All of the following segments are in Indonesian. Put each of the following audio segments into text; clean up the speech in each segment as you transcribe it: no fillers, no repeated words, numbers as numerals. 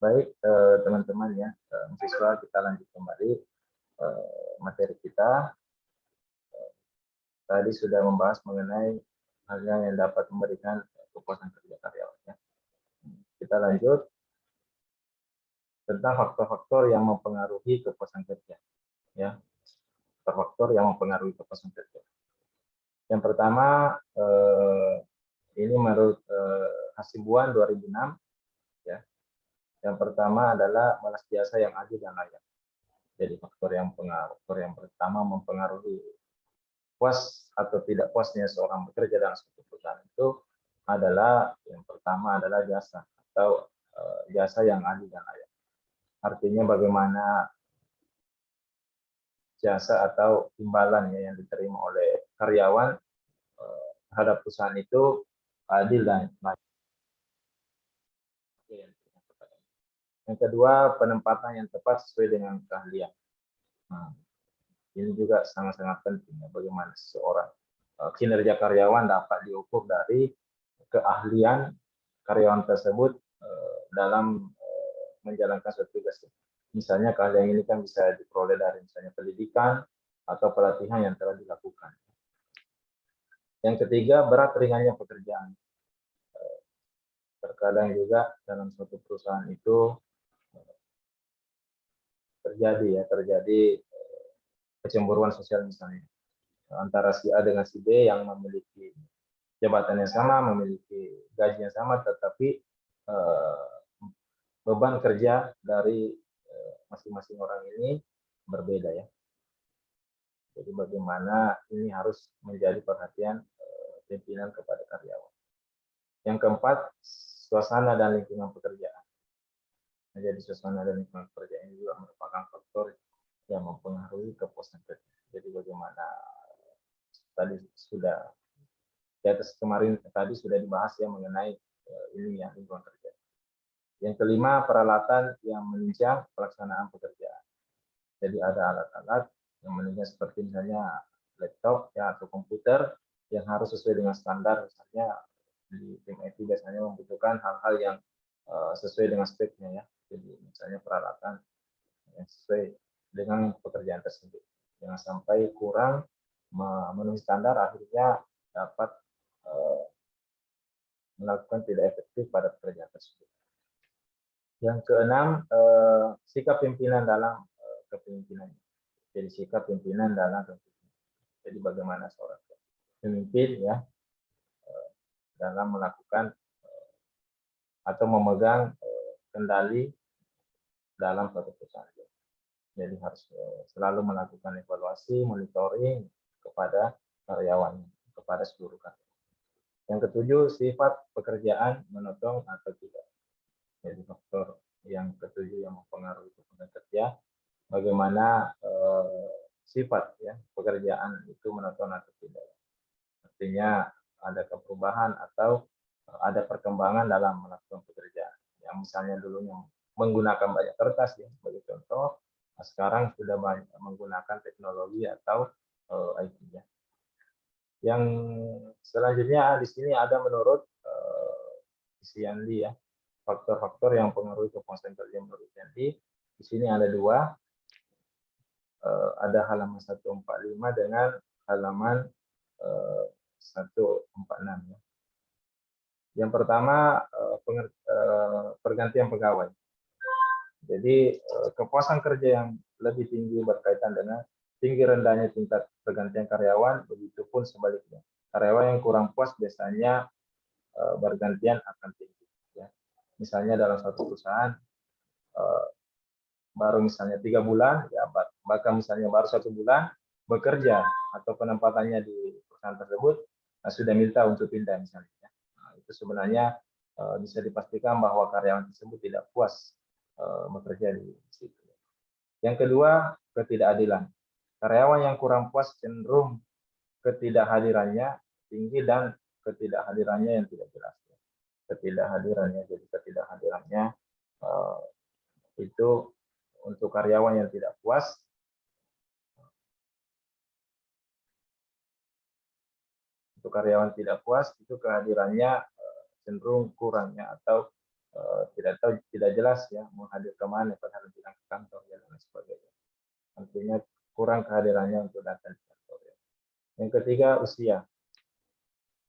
Baik, teman-teman ya, siswa, kita lanjut kembali materi kita. Tadi sudah membahas mengenai hal yang dapat memberikan kepuasan kerja karyawan. Ya. Kita lanjut tentang faktor-faktor yang mempengaruhi kepuasan kerja. Ya, faktor yang mempengaruhi kepuasan kerja. Yang pertama, ini menurut Hasibuan 2006, ya. Yang pertama adalah balas jasa yang adil dan layak. Jadi faktor yang pertama mempengaruhi puas atau tidak puasnya seorang bekerja dalam suatu perusahaan itu adalah yang pertama adalah jasa atau jasa yang adil dan layak. Artinya bagaimana jasa atau imbalan yang diterima oleh karyawan terhadap perusahaan itu adil dan layak. Yang kedua, penempatan yang tepat sesuai dengan keahlian. Nah, ini juga sangat-sangat penting ya, bagaimana seseorang kinerja karyawan dapat diukur dari keahlian karyawan tersebut dalam menjalankan suatu tugas. Misalnya keahlian ini kan bisa diperoleh dari misalnya pendidikan atau pelatihan yang telah dilakukan. Yang ketiga, berat ringannya pekerjaan. Terkadang juga dalam suatu perusahaan itu terjadi kecemburuan sosial misalnya antara si A dengan si B yang memiliki jabatan yang sama, memiliki gaji yang sama, tetapi beban kerja dari masing-masing orang ini berbeda ya. Jadi bagaimana ini harus menjadi perhatian pimpinan kepada karyawan. Yang keempat, suasana dan lingkungan pekerjaan. Jadi suasana dan lingkungan pekerjaan ini juga merupakan faktor yang mempengaruhi kepuasan kerja. Jadi bagaimana tadi sudah di atas kemarin tadi sudah dibahas ya mengenai ini ya lingkungan kerja. Yang kelima, peralatan yang menunjang pelaksanaan pekerjaan. Jadi ada alat-alat yang menunjang seperti misalnya laptop ya atau komputer yang harus sesuai dengan standar. Misalnya di tim IT biasanya membutuhkan hal-hal yang sesuai dengan speknya ya. Jadi misalnya peralatan yang sesuai dengan pekerjaan tersebut. Jangan sampai kurang memenuhi standar akhirnya dapat melakukan tidak efektif pada pekerjaan tersebut. Yang keenam, sikap pimpinan dalam kepemimpinan. Jadi sikap pimpinan dalam kepemimpinan. Jadi bagaimana seorang pemimpin ya dalam melakukan atau memegang kendali dalam suatu perusahaan. Jadi harus selalu melakukan evaluasi, monitoring kepada karyawan, kepada seluruh karyawan. Yang ketujuh, sifat pekerjaan monoton atau tidak. Jadi faktor yang ketujuh yang mempengaruhi kepuasan kerja, bagaimana sifat ya pekerjaan itu monoton atau tidak. Artinya ada perubahan atau ada perkembangan dalam melakukan pekerjaan. Yang misalnya dulunya menggunakan banyak kertas ya sebagai contoh, nah sekarang sudah banyak menggunakan teknologi atau IT ya. Yang selanjutnya di sini ada menurut Yandi ya, faktor-faktor yang mempengaruhi kepuasan kerja menurut Yandi. Di sini ada dua, ada halaman 145 dengan halaman 146 ya. Yang pertama pergantian pegawai. Jadi kepuasan kerja yang lebih tinggi berkaitan dengan tinggi rendahnya tingkat pergantian karyawan, begitupun sebaliknya. Karyawan yang kurang puas biasanya bergantian akan tinggi. Ya. Misalnya dalam satu perusahaan baru misalnya 3 bulan, ya bahkan misalnya baru 1 bulan bekerja atau penempatannya di perusahaan tersebut, sudah minta untuk pindah misalnya. Nah, itu sebenarnya bisa dipastikan bahwa karyawan tersebut tidak puas bekerja di situ. Yang kedua, ketidakadilan. Karyawan yang kurang puas cenderung ketidakhadirannya tinggi dan ketidakhadirannya yang tidak jelas. Ketidakhadirannya, jadi ketidakhadirannya itu untuk karyawan yang tidak puas. Untuk karyawan tidak puas itu kehadirannya cenderung kurangnya atau tidak tahu, tidak jelas ya mau hadir kemana padahal bilang ke kantor ya dan sebagainya. Artinya kurang kehadirannya untuk datang ke kantor. Ya. Yang ketiga, usia.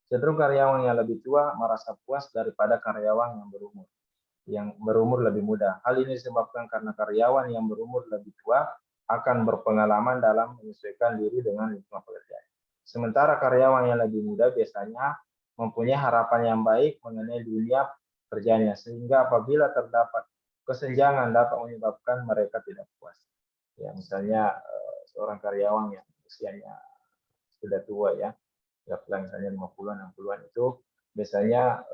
Cenderung karyawan yang lebih tua merasa puas daripada karyawan yang berumur lebih muda. Hal ini disebabkan karena karyawan yang berumur lebih tua akan berpengalaman dalam menyesuaikan diri dengan lingkungan pekerjaan. Sementara karyawan yang lebih muda biasanya mempunyai harapan yang baik mengenai dunia kerjanya, sehingga apabila terdapat kesenjangan dapat menyebabkan mereka tidak puas. Ya, misalnya seorang karyawan yang usianya sudah tua ya, misalnya 50-an, 60-an itu biasanya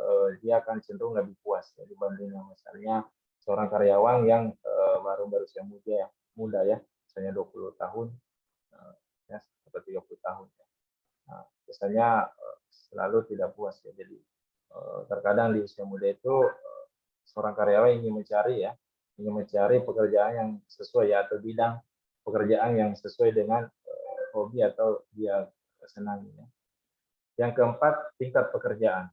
dia akan cenderung lebih puas ya, dibanding misalnya seorang karyawan yang baru berusia muda ya, misalnya 20 tahun ya, atau 30 tahun. Ya. Nah, biasanya selalu tidak puas ya. Jadi terkadang di usia muda itu seorang karyawan ingin mencari pekerjaan yang sesuai ya, atau bidang pekerjaan yang sesuai dengan hobi atau dia senang ya. Yang keempat, tingkat pekerjaan.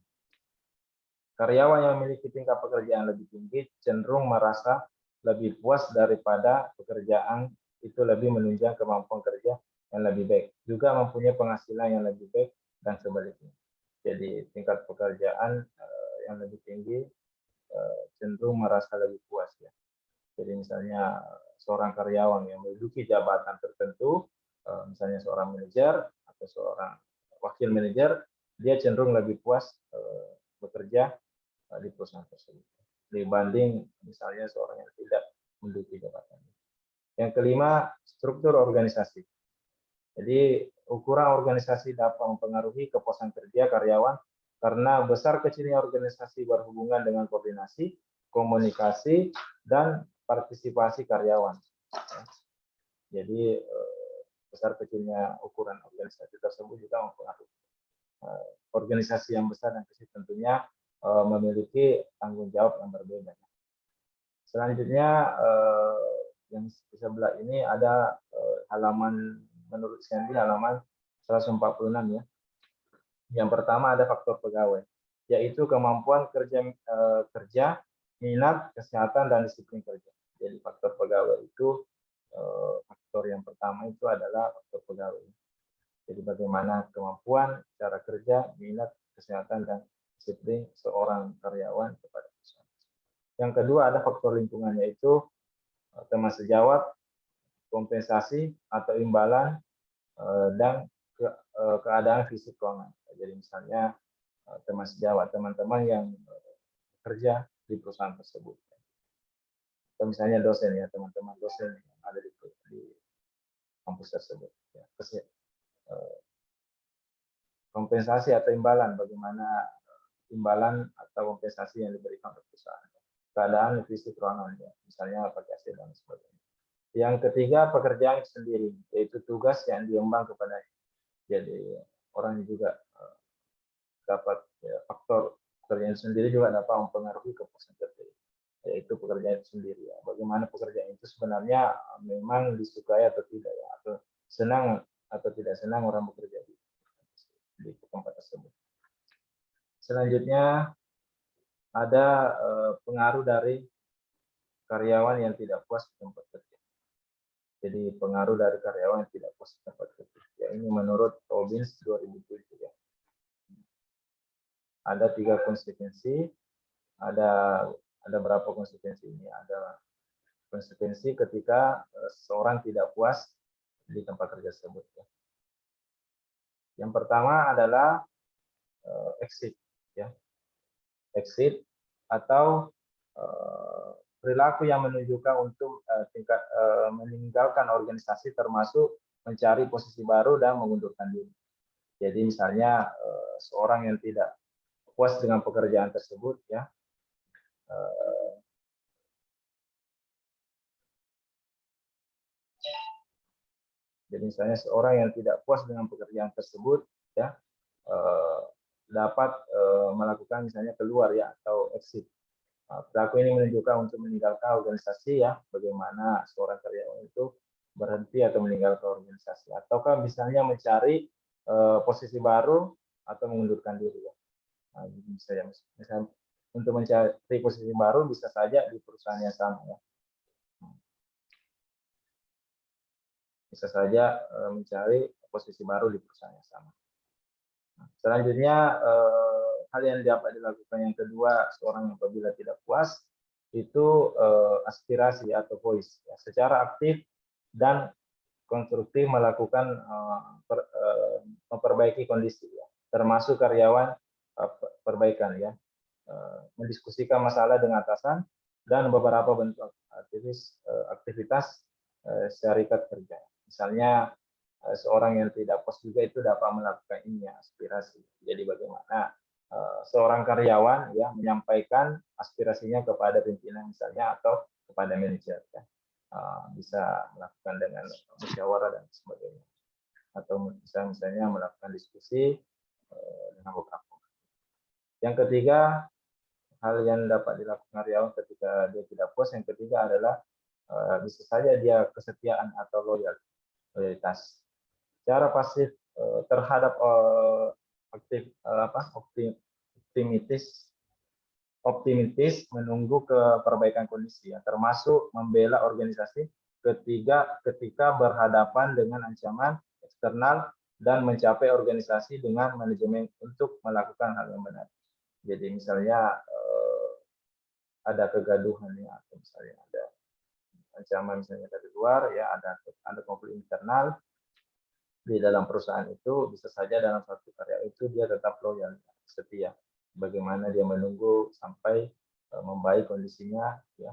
Karyawan yang memiliki tingkat pekerjaan lebih tinggi cenderung merasa lebih puas daripada pekerjaan itu lebih menunjang kemampuan kerja yang lebih baik. Juga mempunyai penghasilan yang lebih baik dan sebaliknya. Jadi tingkat pekerjaan yang lebih tinggi cenderung merasa lebih puas ya. Jadi misalnya seorang karyawan yang menduduki jabatan tertentu, misalnya seorang manajer atau seorang wakil manajer, dia cenderung lebih puas bekerja di perusahaan tersebut dibanding misalnya seorang yang tidak menduduki jabatan. Yang kelima, struktur organisasi. Jadi ukuran organisasi dapat mempengaruhi kepuasan kerja karyawan karena besar kecilnya organisasi berhubungan dengan koordinasi, komunikasi, dan partisipasi karyawan. Jadi besar kecilnya ukuran organisasi tersebut juga mempengaruhi. Organisasi yang besar dan kecil tentunya memiliki tanggung jawab yang berbeda. Selanjutnya yang di sebelah ini ada halaman menurut Sandy halaman 146 ya. Yang pertama ada faktor pegawai, yaitu kemampuan kerja, minat, kesehatan, dan disiplin kerja. Jadi faktor pegawai itu faktor yang pertama itu adalah faktor pegawai. Jadi bagaimana kemampuan, cara kerja, minat, kesehatan, dan disiplin seorang karyawan kepada perusahaan. Yang kedua ada faktor lingkungan, yaitu teman sejawat, kompensasi atau imbalan, dan keadaan fisik keuangan. Jadi misalnya teman sejawat, teman-teman yang kerja di perusahaan tersebut. Atau misalnya dosen ya, teman-teman dosen yang ada di kampus tersebut. Ya, kompensasi atau imbalan, bagaimana imbalan atau kompensasi yang diberikan oleh perusahaan. Keadaan fisik ruangan, ya, misalnya pakai AC dan sebagainya. Yang ketiga, pekerjaan sendiri, yaitu tugas yang diemban kepadanya. Jadi orang juga dapat ya, faktor pekerjaan sendiri juga dapat mempengaruhi kepuasan kerja, yaitu pekerjaan sendiri. Ya. Bagaimana pekerjaan itu sebenarnya memang disukai atau tidak, ya, atau senang atau tidak senang orang bekerja di tempat tersebut. Selanjutnya ada pengaruh dari karyawan yang tidak puas di tempat kerja. Jadi pengaruh dari karyawan yang tidak puas di tempat kerja. Ya, ini menurut Robbins 2007 ya. Ada 3 konsekuensi. Ada berapa konsekuensi ini? Ada konsekuensi ketika seorang tidak puas di tempat kerja tersebut. Ya. Yang pertama adalah exit, ya. Exit atau perilaku yang menunjukkan untuk meninggalkan organisasi, termasuk mencari posisi baru dan mengundurkan diri. Jadi misalnya seorang yang tidak puas dengan pekerjaan tersebut, ya, jadi misalnya seorang yang tidak puas dengan pekerjaan tersebut, ya, dapat melakukan misalnya keluar ya atau exit. Perilaku ini menunjukkan untuk meninggalkan organisasi ya, bagaimana seorang karyawan itu berhenti atau meninggalkan organisasi, ataukah misalnya mencari posisi baru atau mengundurkan diri ya. Nah, misalnya untuk mencari posisi baru bisa saja di perusahaan yang sama ya. Bisa saja mencari posisi baru di perusahaan yang sama. Selanjutnya hal yang dapat dilakukan yang kedua seorang apabila tidak puas itu aspirasi atau voice ya, secara aktif dan konstruktif melakukan memperbaiki kondisi ya, termasuk karyawan perbaikan ya, mendiskusikan masalah dengan atasan dan beberapa bentuk aktivitas syarikat kerja. Misalnya seorang yang tidak puas juga itu dapat melakukan ini ya, aspirasi. Jadi bagaimana seorang karyawan ya menyampaikan aspirasinya kepada pimpinan misalnya atau kepada manajer ya. Bisa melakukan dengan musyawarah dan sebagainya. Atau misalnya melakukan diskusi dengan beberapa. Yang ketiga, hal yang dapat dilakukan karyawan ketika dia tidak puas, yang ketiga adalah bisa saja dia kesetiaan atau loyalitas. Secara pasif terhadap optimistis menunggu perbaikan kondisi ya, termasuk membela organisasi ketika berhadapan dengan ancaman eksternal dan mencapai organisasi dengan manajemen untuk melakukan hal yang benar. Jadi misalnya ada kegaduhan ya, atau misalnya ada ancaman misalnya dari luar ya, ada konflik internal di dalam perusahaan itu, bisa saja dalam satu karya itu dia tetap loyal, setia. Bagaimana dia menunggu sampai membaik kondisinya ya,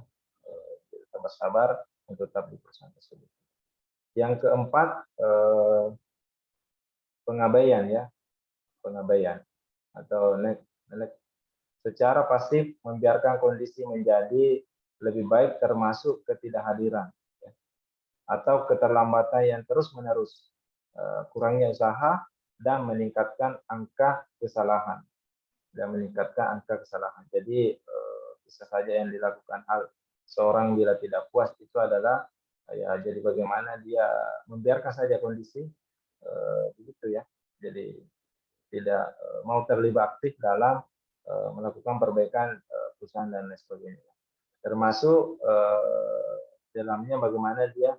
tetap bersabar untuk tetap di perusahaan tersebut. Yang keempat, pengabaian ya, pengabaian atau secara pasif membiarkan kondisi menjadi lebih baik, termasuk ketidakhadiran ya, atau keterlambatan yang terus-menerus, kurangnya usaha dan meningkatkan angka kesalahan Jadi bisa saja yang dilakukan hal seorang bila tidak puas itu adalah ya, jadi bagaimana dia membiarkan saja kondisi begitu ya. Jadi tidak mau terlibat aktif dalam melakukan perbaikan perusahaan dan lain sebagainya. Termasuk dalamnya bagaimana dia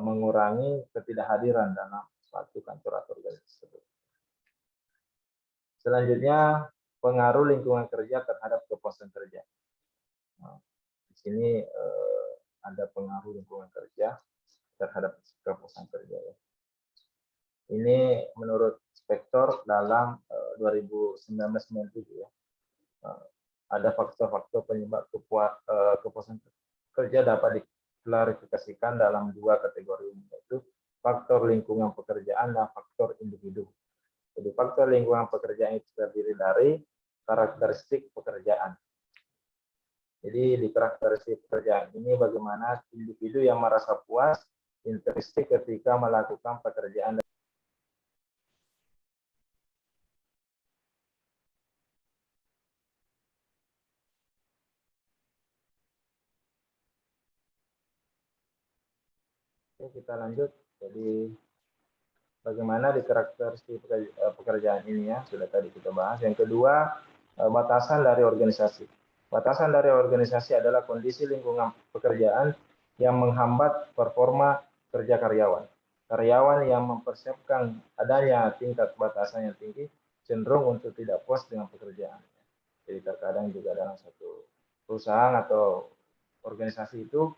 mengurangi ketidakhadiran dalam suatu kantor atau organisasi tersebut. Selanjutnya, pengaruh lingkungan kerja terhadap kepuasan kerja. Nah, di sini ada pengaruh lingkungan kerja terhadap kepuasan kerja. Ya. Ini menurut Spektor dalam 2019-97 ya. Ada faktor-faktor penyebab kepuasan kerja dapat diklarifikasikan dalam dua kategori, yaitu faktor lingkungan pekerjaan dan faktor individu. Jadi faktor lingkungan pekerjaan itu terdiri dari karakteristik pekerjaan. Jadi di karakteristik pekerjaan ini bagaimana individu yang merasa puas, intrinsik ketika melakukan pekerjaan. Oke, kita lanjut. Jadi bagaimana di karakteristik pekerjaan ini ya, sudah tadi kita bahas. Yang kedua, batasan dari organisasi. Batasan dari organisasi adalah kondisi lingkungan pekerjaan yang menghambat performa kerja karyawan. Karyawan yang mempersiapkan adanya tingkat batasan yang tinggi cenderung untuk tidak puas dengan pekerjaan. Jadi terkadang juga dalam satu perusahaan atau organisasi itu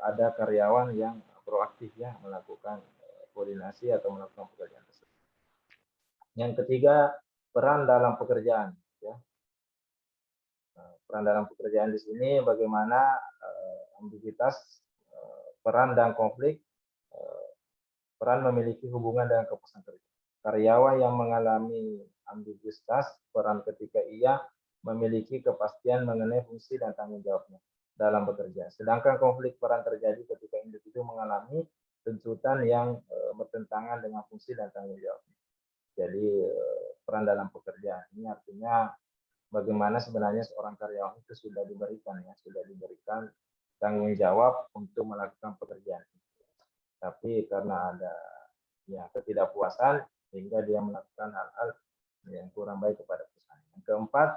ada karyawan yang proaktif ya melakukan koordinasi atau melakukan pekerjaan tersebut. Yang ketiga, peran dalam pekerjaan. Ya. Peran dalam pekerjaan di sini bagaimana ambiguitas, peran dan konflik, peran memiliki hubungan dengan kepuasan kerja. Karyawan yang mengalami ambiguitas peran ketika ia memiliki kepastian mengenai fungsi dan tanggung jawabnya dalam bekerja. Sedangkan konflik peran terjadi ketika individu mengalami tuntutan yang bertentangan dengan fungsi dan tanggung jawabnya. Jadi peran dalam pekerjaan ini artinya bagaimana sebenarnya seorang karyawan itu sudah diberikan tanggung jawab untuk melakukan pekerjaan. Tapi karena ada ya ketidakpuasan sehingga dia melakukan hal-hal yang kurang baik kepada perusahaan. Yang keempat,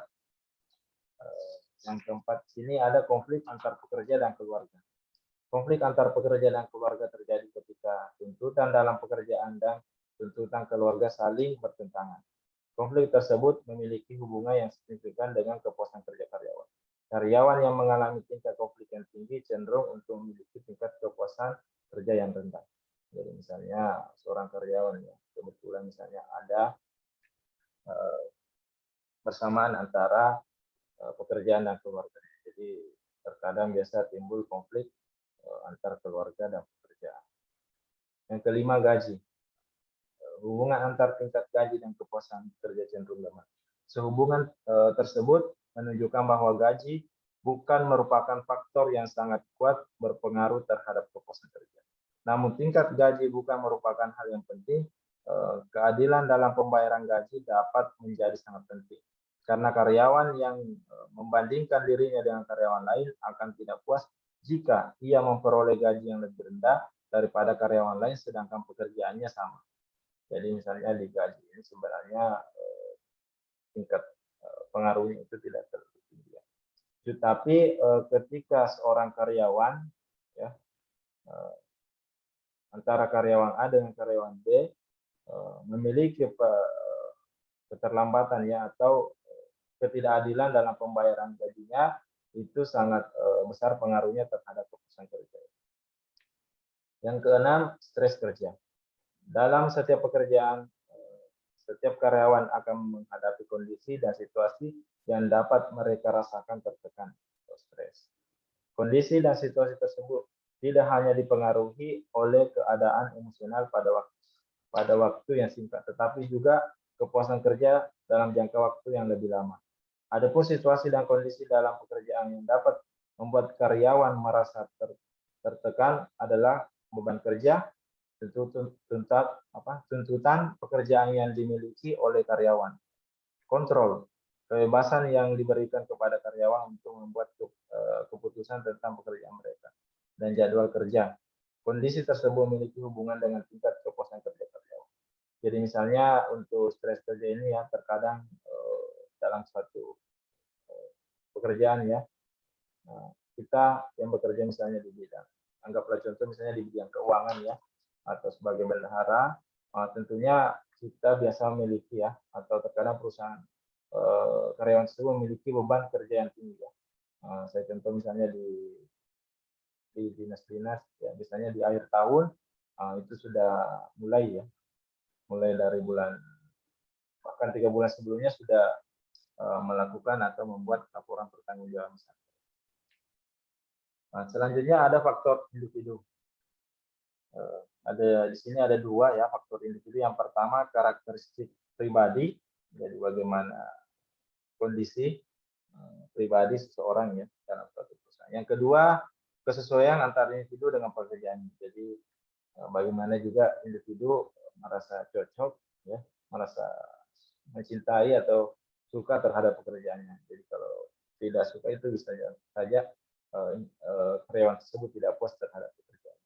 Yang keempat, sini ada konflik antar pekerja dan keluarga. Konflik antar pekerja dan keluarga terjadi ketika tuntutan dalam pekerjaan dan tuntutan keluarga saling bertentangan. Konflik tersebut memiliki hubungan yang signifikan dengan kepuasan kerja karyawan. Karyawan yang mengalami tingkat konflik yang tinggi cenderung untuk memiliki tingkat kepuasan kerja yang rendah. Jadi misalnya seorang karyawan ya, kebetulan misalnya ada bersamaan antara pekerjaan dan keluarga. Jadi terkadang biasa timbul konflik antar keluarga dan pekerjaan. Yang kelima, gaji. Hubungan antar tingkat gaji dan kepuasan kerja cenderung lemah. Sehubungan tersebut menunjukkan bahwa gaji bukan merupakan faktor yang sangat kuat berpengaruh terhadap kepuasan kerja. Namun tingkat gaji bukan merupakan hal yang penting. Keadilan dalam pembayaran gaji dapat menjadi sangat penting. Karena karyawan yang membandingkan dirinya dengan karyawan lain akan tidak puas jika ia memperoleh gaji yang lebih rendah daripada karyawan lain sedangkan pekerjaannya sama. Jadi misalnya di gaji ini sebenarnya tingkat pengaruhnya itu tidak terlalu tinggi. Tetapi ketika seorang karyawan ya antara karyawan A dengan karyawan B memiliki keterlambatan ya atau ketidakadilan dalam pembayaran gajinya, itu sangat besar pengaruhnya terhadap kepuasan kerja. Yang keenam, stres kerja. Dalam setiap pekerjaan, setiap karyawan akan menghadapi kondisi dan situasi yang dapat mereka rasakan tertekan atau stres. Kondisi dan situasi tersebut tidak hanya dipengaruhi oleh keadaan emosional pada waktu yang singkat, tetapi juga kepuasan kerja dalam jangka waktu yang lebih lama. Adapun situasi dan kondisi dalam pekerjaan yang dapat membuat karyawan merasa tertekan adalah beban kerja, tuntutan pekerjaan yang dimiliki oleh karyawan, kontrol, kebebasan yang diberikan kepada karyawan untuk membuat keputusan tentang pekerjaan mereka, dan jadwal kerja. Kondisi tersebut memiliki hubungan dengan tingkat kepuasan kerja karyawan. Jadi misalnya untuk stres kerja ini ya terkadang dalam suatu pekerjaan ya, kita yang bekerja misalnya di bidang, anggaplah contoh misalnya di bidang keuangan ya, atau sebagai bendahara, tentunya kita biasa memiliki ya, atau terkadang perusahaan karyawan tersebut memiliki beban kerja yang tinggi ya. Saya contoh misalnya di dinas-dinas ya, misalnya di akhir tahun itu sudah mulai ya, mulai dari bulan bahkan 3 bulan sebelumnya sudah melakukan atau membuat laporan pertanggungjawaban. Nah, selanjutnya ada faktor individu. Ada di sini ada dua ya faktor individu. Yang pertama karakteristik pribadi, jadi bagaimana kondisi pribadi seseorang ya dalam suatu perusahaan. Yang kedua kesesuaian antara individu dengan pekerjaan. Jadi bagaimana juga individu merasa cocok ya, merasa mencintai atau suka terhadap pekerjaannya. Jadi kalau tidak suka itu bisa saja karyawan tersebut tidak puas terhadap pekerjaan.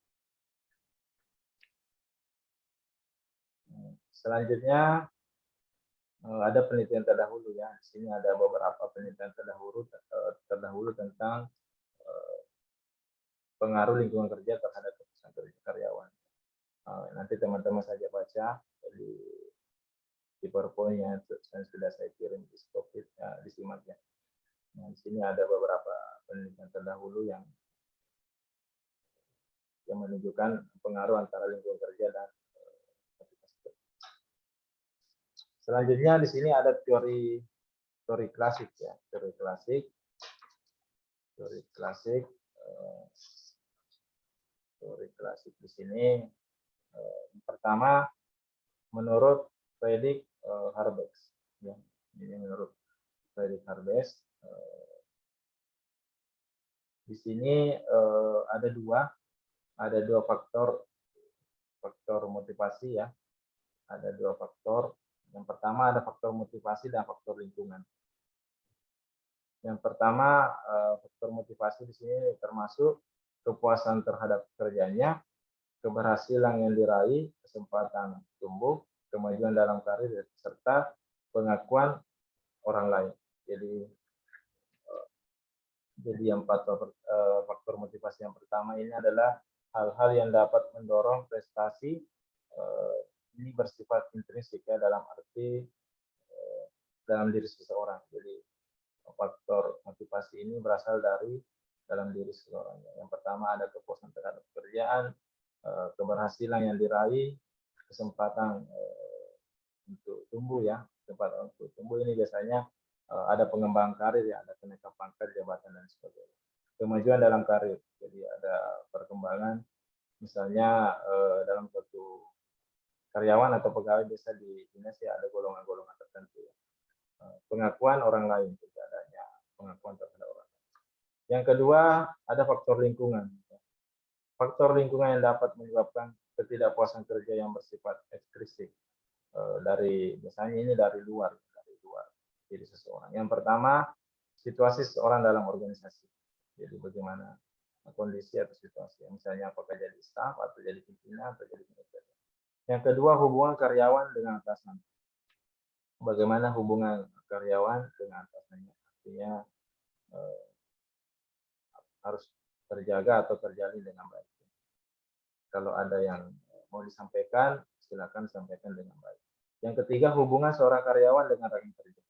Selanjutnya ada penelitian terdahulu ya. Di sini ada beberapa penelitian terdahulu tentang pengaruh lingkungan kerja terhadap kepuasan kerja karyawan. Nanti teman-teman saja baca di PowerPoint-nya yang sudah saya kirim di Stopit, disimak ya. Nah, di sini ada beberapa penelitian terdahulu yang menunjukkan pengaruh antara lingkungan kerja dan selanjutnya di sini ada teori klasik ya, teori klasik di sini pertama menurut Friedrich Harbex ya. Ini menurut Friedrich Harbex di sini ada dua faktor motivasi ya. Ada dua faktor. Yang pertama ada faktor motivasi dan faktor lingkungan. Yang pertama faktor motivasi di sini termasuk kepuasan terhadap pekerjaannya, keberhasilan yang diraih, kesempatan tumbuh, kemajuan dalam karir, serta pengakuan orang lain. Jadi Jadi yang faktor motivasi yang pertama ini adalah hal-hal yang dapat mendorong prestasi, ini bersifat intrinsik ya, dalam arti dalam diri seseorang. Jadi faktor motivasi ini berasal dari dalam diri seseorang. Yang pertama ada kepuasan terhadap pekerjaan, keberhasilan yang diraih, kesempatan untuk tumbuh ya, kesempatan untuk tumbuh ini biasanya ada pengembangan karir ya, ada kenaikan pangkat, jabatan dan sebagainya. Kemajuan dalam karir, jadi ada perkembangan, misalnya dalam suatu karyawan atau pegawai biasa di dinas ya ada golongan-golongan tertentu ya. Pengakuan orang lain, tidak adanya pengakuan terhadap orang lain. Yang kedua ada faktor lingkungan. Faktor lingkungan yang dapat menyebabkan ketidakpuasan kerja yang bersifat ekstrisik dari biasanya ini dari luar diri seseorang. Yang pertama situasi seseorang dalam organisasi. Jadi bagaimana kondisi atau situasi, misalnya apakah jadi staf atau jadi pimpinan atau jadi manajer. Yang kedua hubungan karyawan dengan atasan. Bagaimana hubungan karyawan dengan atasannya, artinya harus terjaga atau terjalin dengan baik. Kalau ada yang mau disampaikan, silakan sampaikan dengan baik. Yang ketiga hubungan seorang karyawan dengan rekan kerja.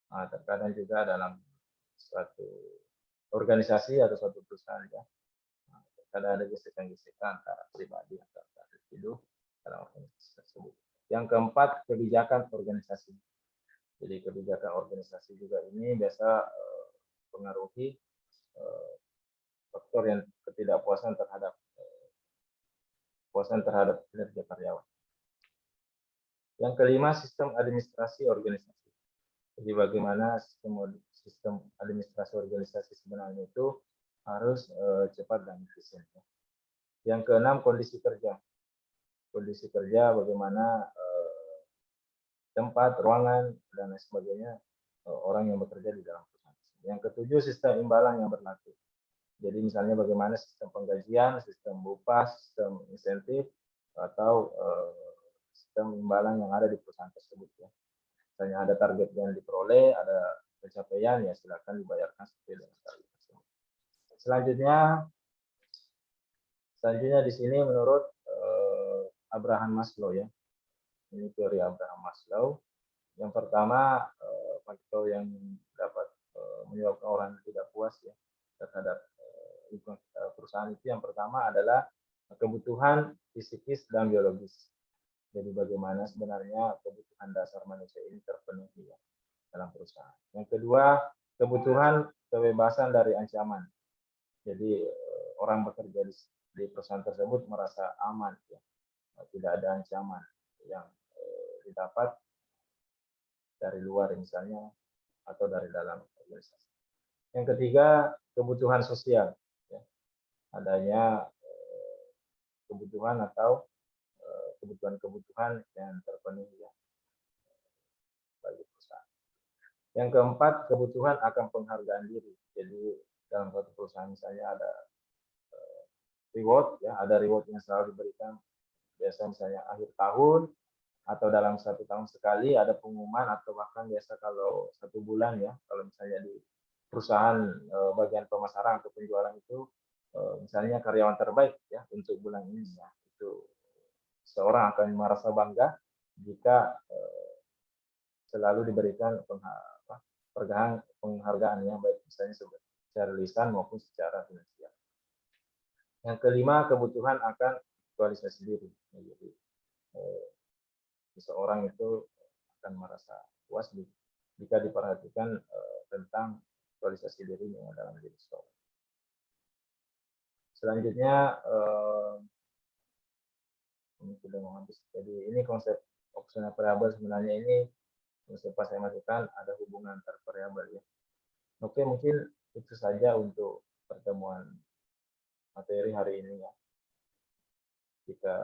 Nah, terkadang juga dalam suatu organisasi atau suatu perusahaan ya, kadang ada gesekan-gesekan antara pribadi atau individu dalam organisasi tersebut. Yang keempat kebijakan organisasi. Jadi kebijakan organisasi juga ini biasa pengaruhi faktor yang ketidakpuasan terhadap kinerja karyawan. Yang kelima sistem administrasi organisasi. Jadi bagaimana sistem administrasi organisasi sebenarnya itu harus cepat dan efisien. Yang keenam kondisi kerja. Kondisi kerja bagaimana tempat, ruangan dan lain sebagainya orang yang bekerja di dalam perusahaan. Yang ketujuh sistem imbalan yang berlaku. Jadi misalnya bagaimana sistem penggajian, sistem upah, sistem insentif atau sistem imbalan yang ada di perusahaan tersebut ya. Misalnya ada target yang diperoleh, ada pencapaian ya silakan dibayarkan sesuai dengan target tersebut. Selanjutnya di sini menurut Abraham Maslow ya. Ini teori Abraham Maslow. Yang pertama faktor yang dapat menyebabkan orang tidak puas ya terhadap perusahaan itu yang pertama adalah kebutuhan fisikis dan biologis. Jadi bagaimana sebenarnya kebutuhan dasar manusia ini terpenuhi ya, dalam perusahaan. Yang kedua, kebutuhan kebebasan dari ancaman. Jadi orang bekerja di perusahaan tersebut merasa aman ya. Tidak ada ancaman yang didapat dari luar misalnya atau dari dalam organisasi. Yang ketiga, kebutuhan sosial. Ya. Adanya kebutuhan atau kebutuhan-kebutuhan yang terpenuhi ya, bagi perusahaan. Yang keempat, kebutuhan akan penghargaan diri. Jadi dalam suatu perusahaan misalnya ada reward, ya, ada reward yang selalu diberikan. Biasa misalnya akhir tahun atau dalam 1 tahun sekali ada pengumuman atau bahkan biasa kalau 1 bulan ya, kalau misalnya di perusahaan bagian pemasaran atau penjualan itu misalnya karyawan terbaik ya untuk bulan ini ya, itu seorang akan merasa bangga jika selalu diberikan penghargaan yang baik misalnya secara lisan maupun secara finansial. Yang kelima, kebutuhan akan aktualisasi diri. Jadi seseorang itu akan merasa puas jika diperhatikan tentang aktualisasi dirinya dalam diri seseorang. Selanjutnya ini sudah mau habis. Jadi ini konsep opsional variabel sebenarnya ini sempat saya masukkan ada hubungan antar variabel ya. Oke, mungkin itu saja untuk pertemuan materi hari ini ya. Jika